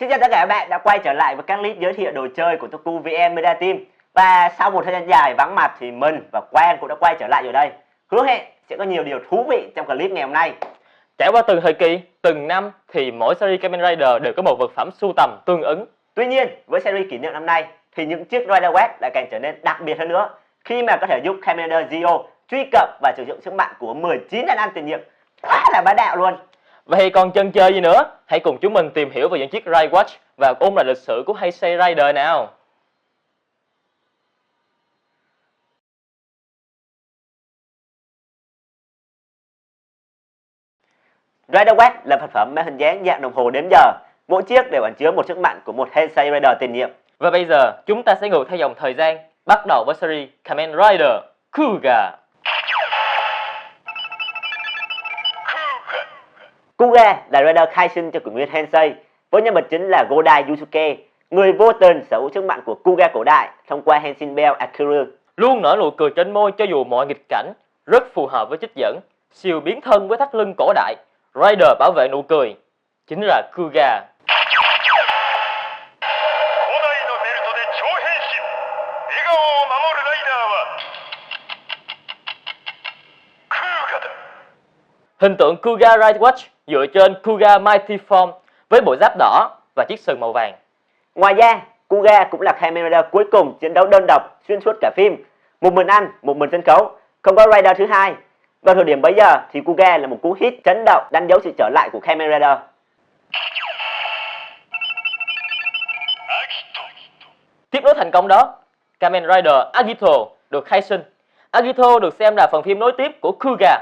Xin chào tất cả các bạn đã quay trở lại với các clip giới thiệu đồ chơi của Toku VM Media Team. Và sau một thời gian dài vắng mặt thì mình và Quang cũng đã quay trở lại rồi đây. Hứa hẹn sẽ có nhiều điều thú vị trong clip ngày hôm nay. Trải qua từng thời kỳ, từng năm thì mỗi series Kamen Rider đều có một vật phẩm sưu tầm tương ứng. Tuy nhiên, với series kỷ niệm năm nay thì những chiếc Rider Quest lại càng trở nên đặc biệt hơn nữa khi mà có thể giúp Kamen Rider Zio truy cập và sử dụng sức mạnh của 19 đàn anh tiền nhiệm. Quá là bá đạo luôn. Vậy còn chần chờ gì nữa? Hãy cùng chúng mình tìm hiểu về những chiếc Ride Watch và ôn lại lịch sử của Heisei Rider nào. Rider Watch là vật phẩm mang hình dáng dạng đồng hồ đếm giờ. Mỗi chiếc đều ẩn chứa một sức mạnh của một Heisei Rider tiền nhiệm. Và bây giờ chúng ta sẽ ngược theo dòng thời gian, bắt đầu với series Kamen Rider Kuuga. Kuuga là Rider khai sinh cho kỷ nguyên Heisei, với nhân vật chính là Godai Yusuke, người vô tình sở hữu sức mạnh của Kuuga cổ đại thông qua Henshin Bell Akuru. Luôn nở nụ cười trên môi cho dù mọi nghịch cảnh, rất phù hợp với trích dẫn. Siêu biến thân với thắt lưng cổ đại, Rider bảo vệ nụ cười, chính là Kuuga. Hình tượng Kuuga Ride Watch dựa trên Kuuga Mighty Form với bộ giáp đỏ và chiếc sừng màu vàng. Ngoài ra, Kuuga cũng là Kamen Rider cuối cùng chiến đấu đơn độc xuyên suốt cả phim, một mình ăn, một mình sân khấu, không có Rider thứ hai. Vào thời điểm bấy giờ thì Kuuga là một cú hit chấn động đánh dấu sự trở lại của Kamen Rider. Tiếp nối thành công đó, Kamen Rider Agito được khai sinh. Agito được xem là phần phim nối tiếp của Kuuga.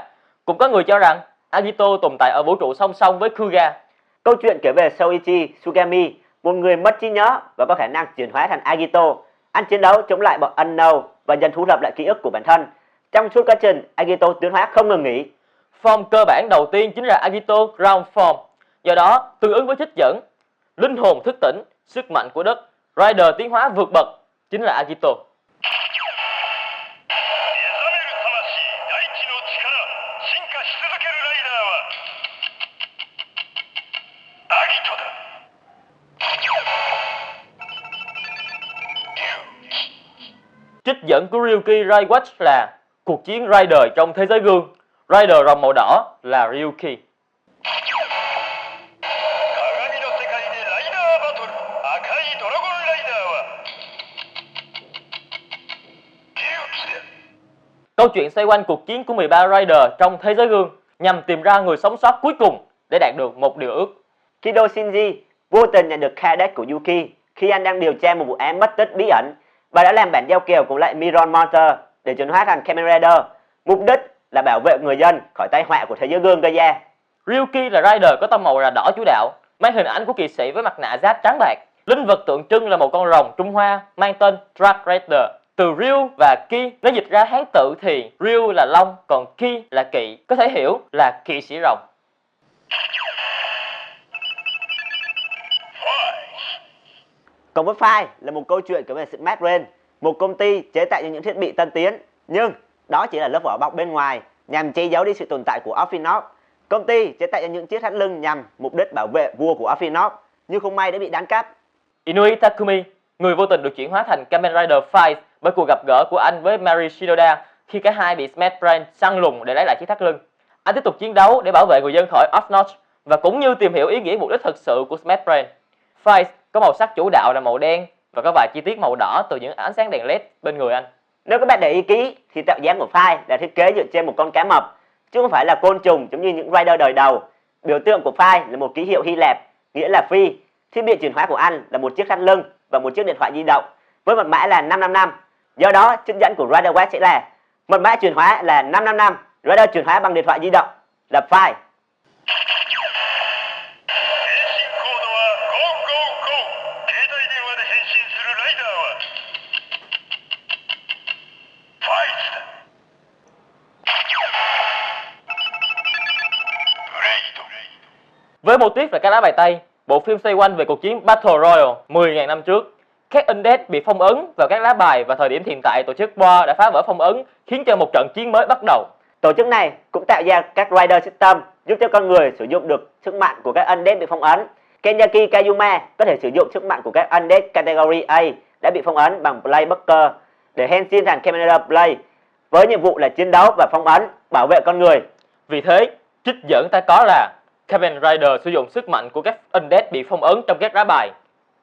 Cũng có người cho rằng Agito tồn tại ở vũ trụ song song với Kuuga. Câu chuyện kể về Soichi Sugami, một người mất trí nhớ và có khả năng chuyển hóa thành Agito, anh chiến đấu chống lại bọn Unknown và dần thu thập lại ký ức của bản thân. Trong suốt quá trình, Agito tiến hóa không ngừng nghỉ. Form cơ bản đầu tiên chính là Agito Ground Form. Do đó, tương ứng với trích dẫn, linh hồn thức tỉnh, sức mạnh của đất, Rider tiến hóa vượt bậc chính là Agito. Trích dẫn của Ryuki Ride Watch là cuộc chiến Rider trong thế giới gương. Rider rồng màu đỏ là Ryuki. Câu chuyện xoay quanh cuộc chiến của 13 Rider trong thế giới gương nhằm tìm ra người sống sót cuối cùng để đạt được một điều ước. Kido Shinji vô tình nhận được cadet của Yuki khi anh đang điều tra một vụ án mất tích bí ẩn và đã làm bản giao kèo cùng lại Miron Monster để chuyển hóa thành Kamen Rider. Mục đích là bảo vệ người dân khỏi tai họa của thế giới gương gây ra. Ryuki là Rider có tông màu là đỏ chủ đạo, mang hình ảnh của kỵ sĩ với mặt nạ giáp trắng bạc. Linh vật tượng trưng là một con rồng Trung Hoa mang tên Dark Rider. Từ Ryu và Ki nó dịch ra Hán tự thì Ryu là long, còn Ki là kỵ, có thể hiểu là kỵ sĩ rồng. Còn với File là một câu chuyện kể về Smart Brain, một công ty chế tạo những thiết bị tân tiến, nhưng đó chỉ là lớp vỏ bọc bên ngoài nhằm che giấu đi sự tồn tại của Orphinox. Công ty chế tạo những chiếc thắt lưng nhằm mục đích bảo vệ vua của Orphinox, nhưng không may đã bị đánh cắp. Inui Takumi, người vô tình được chuyển hóa thành Kamen Rider Fight bởi cuộc gặp gỡ của anh với Mary Shinoda khi cả hai bị Smart Brain săn lùng để lấy lại chiếc thắt lưng. Anh tiếp tục chiến đấu để bảo vệ người dân khỏi Orphinox và cũng như tìm hiểu ý nghĩa mục đích thực sự của Smart Brain. Fight có màu sắc chủ đạo là màu đen và có vài chi tiết màu đỏ từ những ánh sáng đèn LED bên người anh. Nếu các bạn để ý kỹ thì tạo dáng của File là thiết kế dựa trên một con cá mập, chứ không phải là côn trùng giống như những Rider đời đầu. Biểu tượng của File là một ký hiệu Hy Lạp, nghĩa là phi. Thiết bị chuyển hóa của anh là một chiếc thắt lưng và một chiếc điện thoại di động với mật mã là 555. Do đó, trích dẫn của Rider Watch sẽ là mật mã chuyển hóa là 555, Rider chuyển hóa bằng điện thoại di động là File. Với mô típ là cái lá bài tây, bộ phim xoay quanh về cuộc chiến Battle Royale 10.000 năm trước. Các Undead bị phong ấn vào các lá bài và thời điểm hiện tại tổ chức Boar đã phá vỡ phong ấn khiến cho một trận chiến mới bắt đầu. Tổ chức này cũng tạo ra các Rider System giúp cho con người sử dụng được sức mạnh của các Undead bị phong ấn. Kenyaki Kayuma có thể sử dụng sức mạnh của các Undead Category A đã bị phong ấn bằng Playbucker để Henshin thành Kamen Rider Play với nhiệm vụ là chiến đấu và phong ấn, bảo vệ con người. Vì thế, trích dẫn ta có là Kamen Rider sử dụng sức mạnh của các Undead bị phong ấn trong các lá bài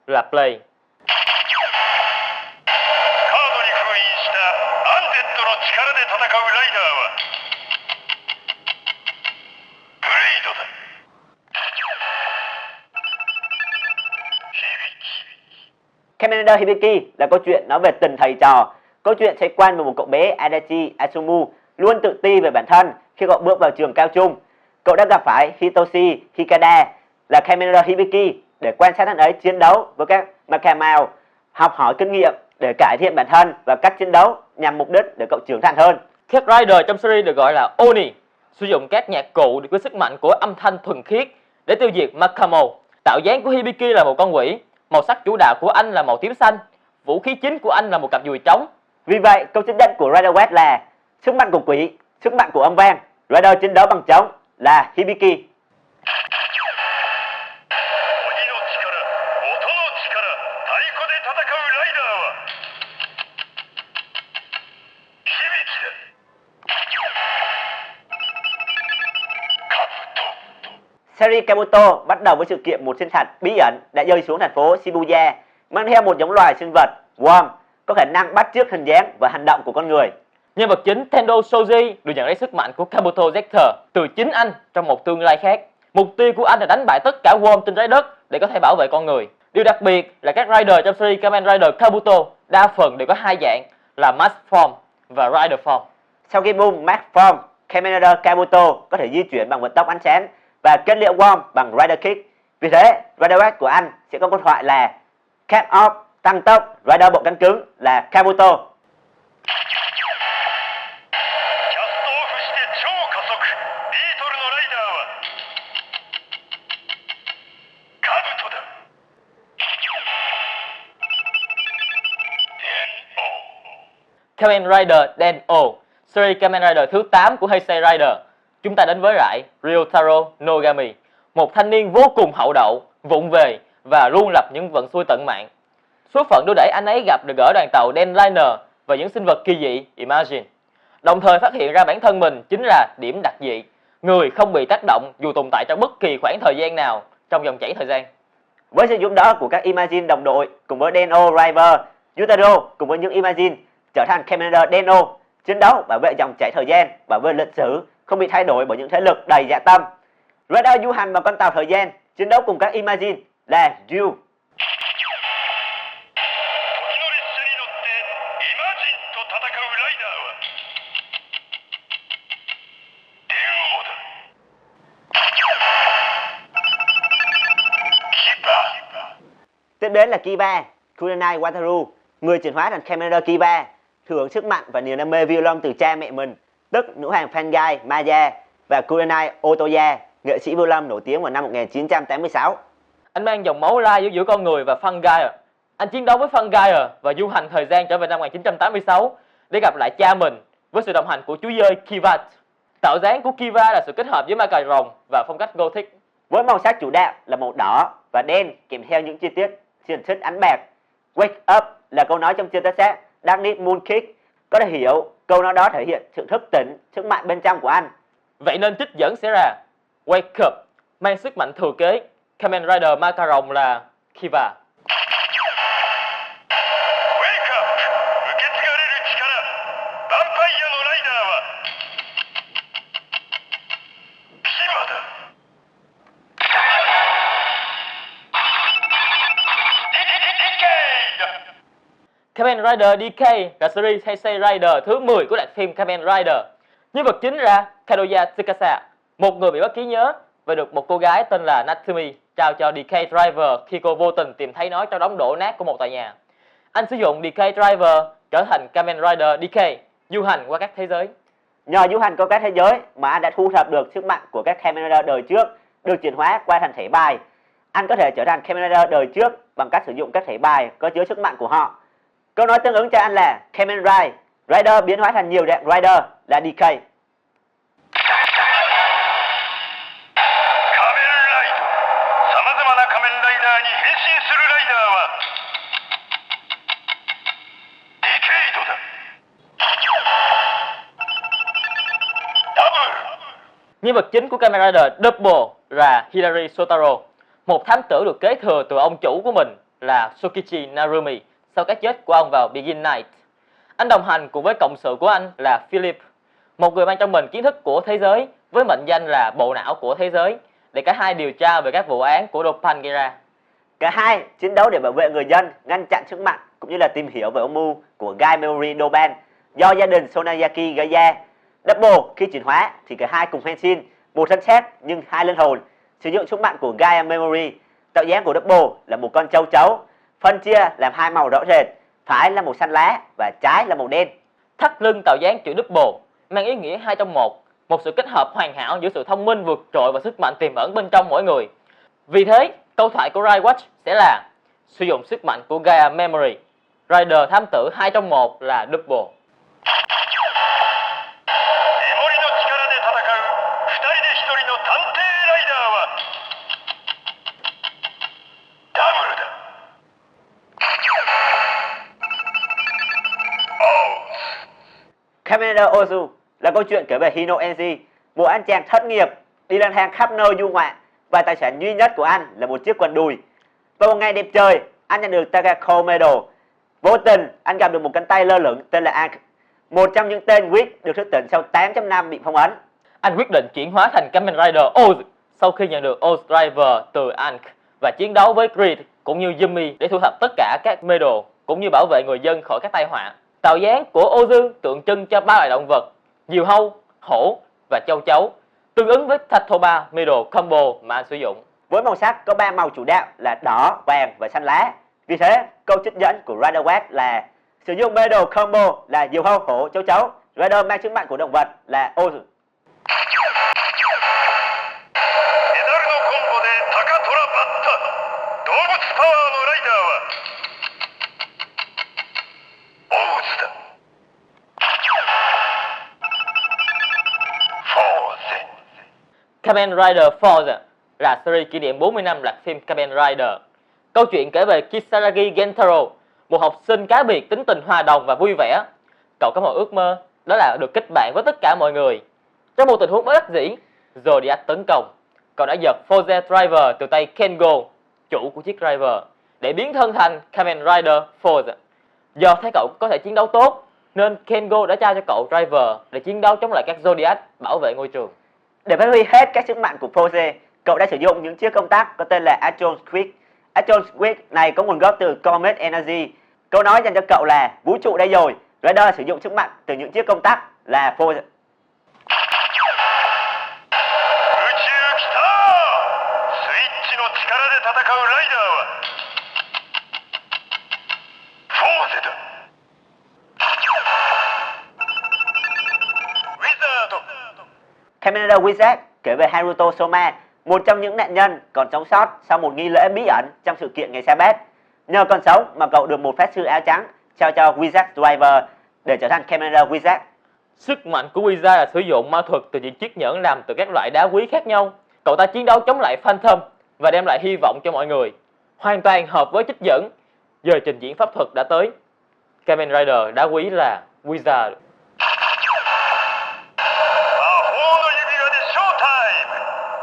là Play. カードに封印したアンデッドの力で戦うライダーはブレイドだ。 Kamen Rider Hibiki là câu chuyện nói về tình thầy trò. Câu chuyện xoay quanh về một cậu bé Adachi Asumu luôn tự ti về bản thân khi cậu bước vào trường cao trung. Cậu đã gặp phải Hitoshi Hikada là Kamen Rider Hibiki để quan sát anh ấy chiến đấu với các Makamao, học hỏi kinh nghiệm để cải thiện bản thân và cách chiến đấu nhằm mục đích để cậu trưởng thành hơn. Các Rider trong series được gọi là Oni, sử dụng các nhạc cụ với sức mạnh của âm thanh thuần khiết để tiêu diệt Makamo. Tạo dáng của Hibiki là một con quỷ, màu sắc chủ đạo của anh là màu tím xanh, vũ khí chính của anh là một cặp dùi trống. Vì vậy, câu trích dẫn của Rider Watt là sức mạnh của quỷ, sức mạnh của âm vang. Rider chiến đấu bằng trống là Hibiki. 鬼の力、音の力、太鼓で戦うライダーは響きだ。兜。 Series Kabuto bắt đầu với sự kiện một sinh thạch bí ẩn đã rơi xuống thành phố Shibuya, mang theo một giống loài sinh vật worm có khả năng bắt chước hình dáng và hành động của con người. Nhân vật chính Tendo Shoji được nhận lấy sức mạnh của Kabuto Zector từ chính anh trong một tương lai khác. Mục tiêu của anh là đánh bại tất cả worm trên trái đất để có thể bảo vệ con người. Điều đặc biệt là các Rider trong series Kamen Rider Kabuto đa phần đều có hai dạng là Mask Form và Rider Form. Sau khi boom Mask Form, Kamen Rider Kabuto có thể di chuyển bằng vận tốc ánh sáng và kết liễu worm bằng Rider Kick. Vì thế, Rider Watt của anh sẽ có câu thoại là Cap Off, tăng tốc, Rider bộ cánh cứng là Kabuto. キャストオフして超加速ビートルのライダーはカブトだ。Kamen Rider Den-O, series Kamen Rider thứ 8 của Heisei Rider. Chúng ta đến với rải Ryotaro Nogami, một thanh niên vô cùng hậu đậu, vụng về và luôn lập những vận xui tận mạng. Số phận đưa đẩy anh ấy gặp được gỡ đoàn tàu Denliner và những sinh vật kỳ dị Imagine, đồng thời phát hiện ra bản thân mình chính là điểm đặc dị, người không bị tác động dù tồn tại trong bất kỳ khoảng thời gian nào trong dòng chảy thời gian. Với sự giúp đỡ của các Imagine đồng đội cùng với Den-O River, Yutaro cùng với những Imagine trở thành Kamen Rider Den-O, chiến đấu bảo vệ dòng chảy thời gian, bảo vệ lịch sử không bị thay đổi bởi những thế lực đầy dạ tâm. Rider du hành bằng con tàu thời gian, chiến đấu cùng các Imagine là Yu. 時の列車に乗ってイマジンと戦うライダーは電王だ。キバ。 Tiếp đến là Kiba, Kurenai Wataru, người chuyển hóa thành Kamen Rider Kiba, thừa hưởng sức mạnh và niềm đam mê violon từ cha mẹ mình, tức nữ hoàng Fangai Maya và Kurenai Otoya, nghệ sĩ violon nổi tiếng vào năm 1986. Anh mang dòng máu lai giữa con người và Fangai. Anh chiến đấu với Fangai và du hành thời gian trở về năm 1986 để gặp lại cha mình với sự đồng hành của chú dơi Kivat. Tạo dáng của Kiva là sự kết hợp giữa ma cà rồng và phong cách Gothic. Với màu sắc chủ đạo là màu đỏ và đen kèm theo những chi tiết xiên xích ánh bạc. Wake up là câu nói trong chiêu tác sát Darkness Moon Kick. Có thể hiểu câu nói đó thể hiện sự thức tỉnh, sức mạnh bên trong của anh. Vậy nên trích dẫn sẽ là Wake up mang sức mạnh thừa kế. Kamen Rider ma cà rồng là Kiva. ウェイクアップ受け継がれる力ヴァンパイアのライダーはキバだ。 Kamen Rider DK là series Heisei Rider thứ 10 của loạt phim Kamen Rider. Nhân vật chính là Kadoya Tsukasa, một người bị mất trí nhớ và được một cô gái tên là Natsumi trao cho DK Driver khi cô vô tình tìm thấy nó trong đống đổ nát của một tòa nhà. Anh sử dụng DK Driver trở thành Kamen Rider DK, du hành qua các thế giới. Nhờ du hành qua các thế giới mà anh đã thu thập được sức mạnh của các Kamen Rider đời trước, được chuyển hóa qua thành thẻ bài. Anh có thể trở thành Kamen Rider đời trước bằng cách sử dụng các thẻ bài có chứa sức mạnh của họ. Câu nói tương ứng cho anh là Kamen Rider, Rider biến hóa thành nhiều dạng Rider là DK. 仮面ライド。さまざまな仮面 Nhân vật chính của Kamen Rider Double là Hilary Sotaro, một thám tử được kế thừa từ ông chủ của mình là Sokichi Narumi sau cái chết của ông vào Begin Night. Anh đồng hành cùng với cộng sự của anh là Philip, một người mang trong mình kiến thức của thế giới với mệnh danh là bộ não của thế giới, để cả hai điều tra về các vụ án của Doppan gây ra. Cả hai chiến đấu để bảo vệ người dân, ngăn chặn sức mạnh cũng như là tìm hiểu về âm mưu của Gai Memory Doban do gia đình Sonayaki gây ra. Double khi chuyển hóa thì cả hai cùng Henshin, một thân xác nhưng hai linh hồn, sử dụng sức mạnh của Gaia Memory. Tạo dáng của Double là một con châu chấu, phân chia làm hai màu rõ rệt, phải là màu xanh lá và trái là màu đen. Thắt lưng tạo dáng chữ Double mang ý nghĩa 2 trong 1, một sự kết hợp hoàn hảo giữa sự thông minh vượt trội và sức mạnh tiềm ẩn bên trong mỗi người. Vì thế, câu thoại của Rai Watch sẽ là sử dụng sức mạnh của Gaia Memory. Rider thám tử 2 trong 1 là Double. メモリの力で戦う2人で1人の探偵ライダーはダブルだ。Kamen Rider Ozu là câu chuyện kể về Hino Enji, một anh chàng thất nghiệp đi lang thang khắp nơi du ngoạn và tài sản duy nhất của anh là một chiếc quần đùi. Vào một ngày đẹp trời, anh nhận được Takako Medal. Vô tình, anh gặp được một cánh tay lơ lửng tên là Ankh, một trong những tên Wit được thức tỉnh sau 800 năm bị phong ấn. Anh quyết định chuyển hóa thành Kamen Rider Oz sau khi nhận được Oz Driver từ Ankh và chiến đấu với Greed cũng như Yumi để thu thập tất cả các medal cũng như bảo vệ người dân khỏi các tai họa. Tạo dáng của Ozu tượng trưng cho 3 loài động vật: diều hâu, hổ và châu chấu, tương ứng với Tatoba medal combo mà anh sử dụng. Với màu sắc có 3 màu chủ đạo là đỏ, vàng và xanh lá. Vì thế, câu trích dẫn của Rider Watt là sử dụng medal combo là diều hâu, hổ, châu chấu. Rider mang sức mạnh của động vật là Ozu. メダルのコンボでタカトラバッタ、動物パワーのライダーはオーズだ。フォーゼ。 Kamen Rider Force là series kỷ niệm 40 năm loạt phim Kamen Rider. Câu chuyện kể về Kisaragi Gentaro, một học sinh cá biệt tính tình hòa đồng và vui vẻ. Cậu có một ước mơ, đó là được kết bạn với tất cả mọi người. Trong một tình huống bất đắc dĩ, Zodiac tấn công. Cậu đã giật Force Driver từ tay Kengo, chủ của chiếc Driver, để biến thân thành Kamen Rider Force. Do thấy cậu có thể chiến đấu tốt, nên Kengo đã trao cho cậu Driver để chiến đấu chống lại các Zodiac bảo vệ ngôi trường. Để phát huy hết các sức mạnh của Pose, cậu đã sử dụng những chiếc công tắc có tên là Atron Squid. Atron Squid này có nguồn gốc từ Comet Energy. Câu nói dành cho cậu là vũ trụ đây rồi. Rider sử dụng sức mạnh từ những chiếc công tắc là Pose. 宇宙来た。スイッチの力で戦うライダーはフォーゼだ。ウィザード。 Kamen Rider Wizard kể về Haruto Soma, một trong những nạn nhân còn sống sót sau một nghi lễ bí ẩn trong sự kiện ngày Sabbath. Nhờ còn sống mà cậu được một pháp sư áo trắng trao cho Wizard Driver để trở thành Kamen Rider Wizard. Sức mạnh của Wiza là sử dụng ma thuật từ những chiếc nhẫn làm từ các loại đá quý khác nhau. Cậu ta chiến đấu chống lại Phantom và đem lại hy vọng cho mọi người. Hoàn toàn hợp với trích dẫn. Giờ trình diễn pháp thuật đã tới. Kamen Rider đá quý là Wiza. 魔法の指輪でショータイム。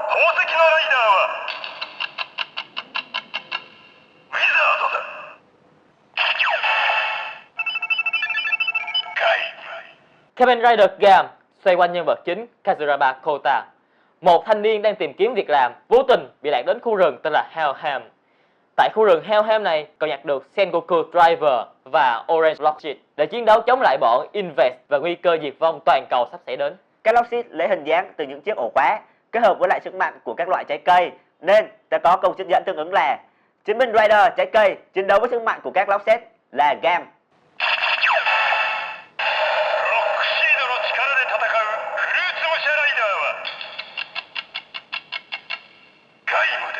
宝石のライダーはウィザードだ。ガイム。 Kamen Rider Gam xoay quanh nhân vật chính Kazuraba Kota, một thanh niên đang tìm kiếm việc làm, vô tình bị lạc đến khu rừng tên là Helheim. Tại khu rừng Helheim này, cậu nhặt được Sengoku Driver và Orange Lockshit để chiến đấu chống lại bọn Invest và nguy cơ diệt vong toàn cầu sắp xảy đến. Các Lockshit lấy hình dáng từ những chiếc ổ khóa kết hợp với lại sức mạnh của các loại trái cây, nên ta có câu trích dẫn tương ứng là chiến binh Rider trái cây chiến đấu với sức mạnh của các Lockshit là Gam. ロックシードの力で戦うフルーツ武者ライダーはガイムだ。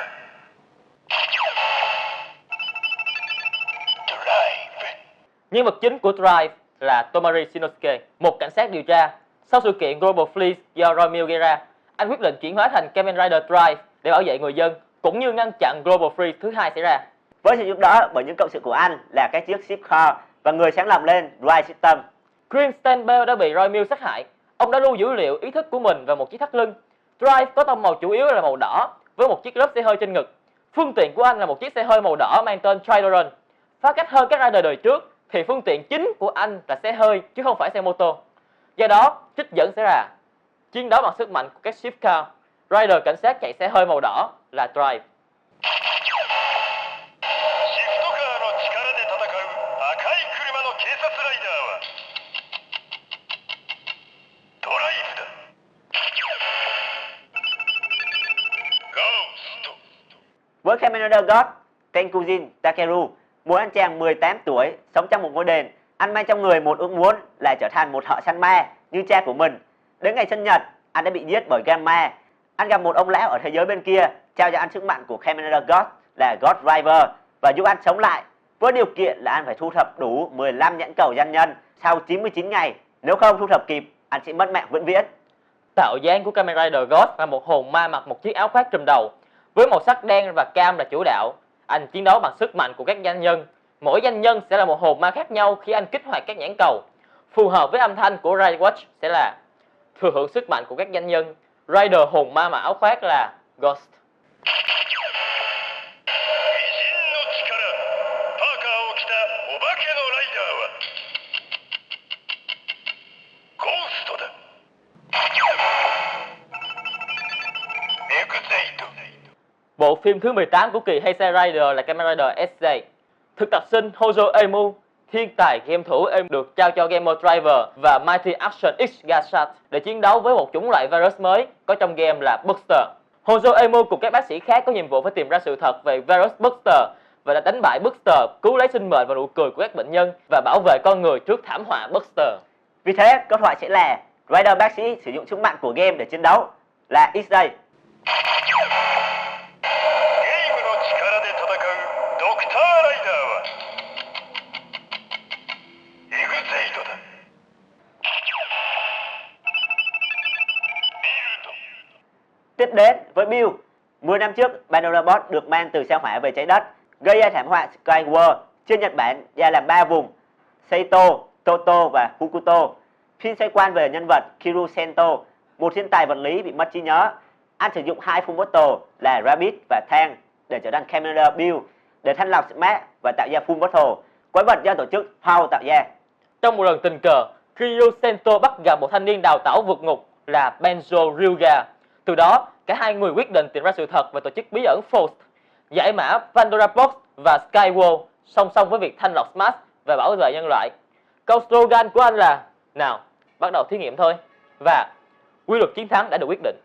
ドライブ。 Nhân vật chính của Drive là Tomari Shinosuke, một cảnh sát điều tra. Sau sự kiện Global Fleece do Romeo gây ra, anh quyết định chuyển hóa thành Kamen Rider Drive để bảo vệ người dân cũng như ngăn chặn Global Fleece thứ hai xảy ra. Với sự giúp đỡ bởi những cộng sự của anh là các chiếc ship car và người sáng lập lên Drive System. Grim Stanbell đã bị Roy Mills sát hại. Ông đã lưu dữ liệu ý thức của mình vào một chiếc thắt lưng. Drive có tông màu chủ yếu là màu đỏ với một chiếc lớp xe hơi trên ngực. Phương tiện của anh là một chiếc xe hơi màu đỏ mang tên Tridoron. Phá cách hơn các rider đời trước thì phương tiện chính của anh là xe hơi chứ không phải xe mô tô. Do đó, trích dẫn sẽ là chiến đấu bằng sức mạnh của các shift car. Rider cảnh sát chạy xe hơi màu đỏ là Drive. シフトカーの力で戦う赤い車の警察ライダーはドライブだ。ゴースト。 Với Kamen Rider God Tenkujin Takeru, một anh chàng 18 tuổi sống trong một ngôi đền, anh mang trong người một ước muốn là trở thành một thợ săn ma như cha của mình. Đến ngày sinh nhật, anh đã bị giết bởi Gamma. Anh gặp một ông lão ở thế giới bên kia, trao cho anh sức mạnh của Kamen Rider God là God Driver và giúp anh sống lại, với điều kiện là anh phải thu thập đủ 15 nhẫn cầu danh nhân sau 99 ngày. Nếu không thu thập kịp, anh sẽ mất mạng vĩnh viễn. Tạo dáng của Kamen Rider God là một hồn ma mặc một chiếc áo khoác trùm đầu với màu sắc đen và cam là chủ đạo. Anh chiến đấu bằng sức mạnh của các danh nhân. Mỗi danh nhân sẽ là một hồn ma khác nhau khi anh kích hoạt các nhãn cầu. Phù hợp với âm thanh của Rider Watch sẽ là thừa hưởng sức mạnh của các danh nhân. Rider hồn ma mặc áo khoác là Ghost. 偉人の力。パーカーを着たお化けのライダーはゴーストだ。エグゼイト。 Bộ phim thứ 18 của kỳ Heisei Rider là Kamen Rider SJ. Thực tập sinh Hojo Emu, thiên tài game thủ Emu được trao cho Game Driver và Mighty Action X Gashat để chiến đấu với một chủng loại virus mới có trong game là Buster. Hojo Emu cùng các bác sĩ khác có nhiệm vụ phải tìm ra sự thật về virus Buster và đã đánh bại Buster, cứu lấy sinh mệnh và nụ cười của các bệnh nhân và bảo vệ con người trước thảm họa Buster. Vì thế, câu hỏi sẽ là Rider bác sĩ sử dụng sức mạnh của game để chiến đấu là XJ. ゲームの力で戦うドクターライダーはエグゼイトだ。ビルド。 Tiếp đến với Bill. 10 năm trước, Bannerabot được mang từ sao hỏa về trái đất, gây ra thảm họa Skyworld. Trên Nhật Bản ra làm 3 vùng: Seito, Toto và Hokuto. Phim xoay quanh về nhân vật Kiru Sento, một thiên tài vật lý bị mất trí nhớ. Anh sử dụng 2 full bottle là Rabbit và Tang để trở thành Kamen Rider Bill để thanh lọc Smash và tạo ra full bottle, quái vật do tổ chức Power tạo ra. Trong một lần tình cờ, Kiryu Sento bắt gặp một thanh niên đào tẩu vượt ngục là Benzo Ryuga. Từ đó, cả hai người quyết định tìm ra sự thật về tổ chức bí ẩn Faust, giải mã Pandora Box và Skyworld song song với việc thanh lọc Smash và bảo vệ nhân loại. Câu slogan của anh là nào, bắt đầu thí nghiệm thôi. Và quy luật chiến thắng đã được quyết định.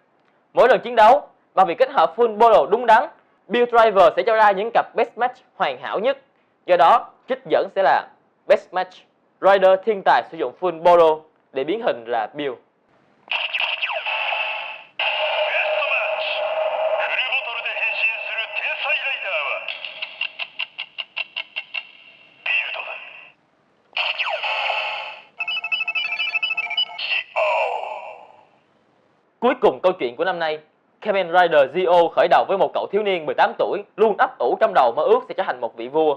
Mỗi lần chiến đấu, bằng việc kết hợp full bottle đúng đắn, Bill Driver sẽ cho ra những cặp best match hoàn hảo nhất. Do đó, trích dẫn sẽ là best match. Rider thiên tài sử dụng full bottle để biến hình là Bill. ベストマッチ。フルボトルで変身する天才ライダーはビルドだ。ジオー。 Cuối cùng câu chuyện của năm nay, Kamen Rider Zio khởi đầu với một cậu thiếu niên 18 tuổi luôn ấp ủ trong đầu mơ ước sẽ trở thành một vị vua.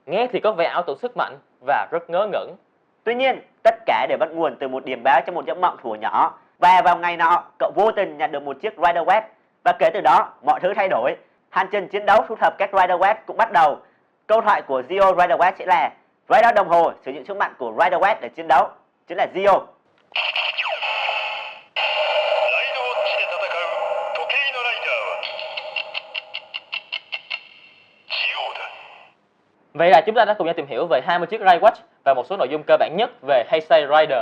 Nghe thì có vẻ ảo tưởng sức mạnh và rất ngớ ngẩn. Tuy nhiên, tất cả đều bắt nguồn từ một điểm báo trong một giấc mộng thuở nhỏ. Và vào ngày nọ, cậu vô tình nhận được một chiếc Rider Web. Và kể từ đó, mọi thứ thay đổi. Hành trình chiến đấu thu thập các Rider Web cũng bắt đầu. Câu thoại của Zio Rider Web sẽ là Rider đồng hồ sử dụng sức mạnh của Rider Web để chiến đấu, chính là Zio. ライドウォッチで戦う時計のライダーはジオーだ。 Vậy là chúng ta đã cùng nhau tìm hiểu về 20 chiếc Ride Watch và một số nội dung cơ bản nhất về Heisei Rider.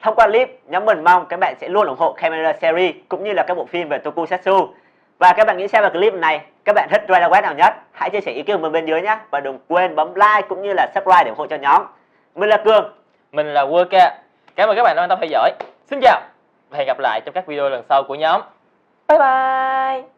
Thông qua clip, nhóm mình mong các bạn sẽ luôn ủng hộ Kamen Rider Series cũng như là các bộ phim về Tokusatsu. Và các bạn nghĩ sao về clip này? Các bạn thích Rider Web nào nhất? Hãy chia sẻ ý kiến của mình bên dưới nhé. Và đừng quên bấm like cũng như là subscribe để ủng hộ cho nhóm. Mình là Cường. Mình là Waka. Cảm ơn các bạn đã quan tâm theo dõi. Xin chào và hẹn gặp lại trong các video lần sau của nhóm. Bye bye!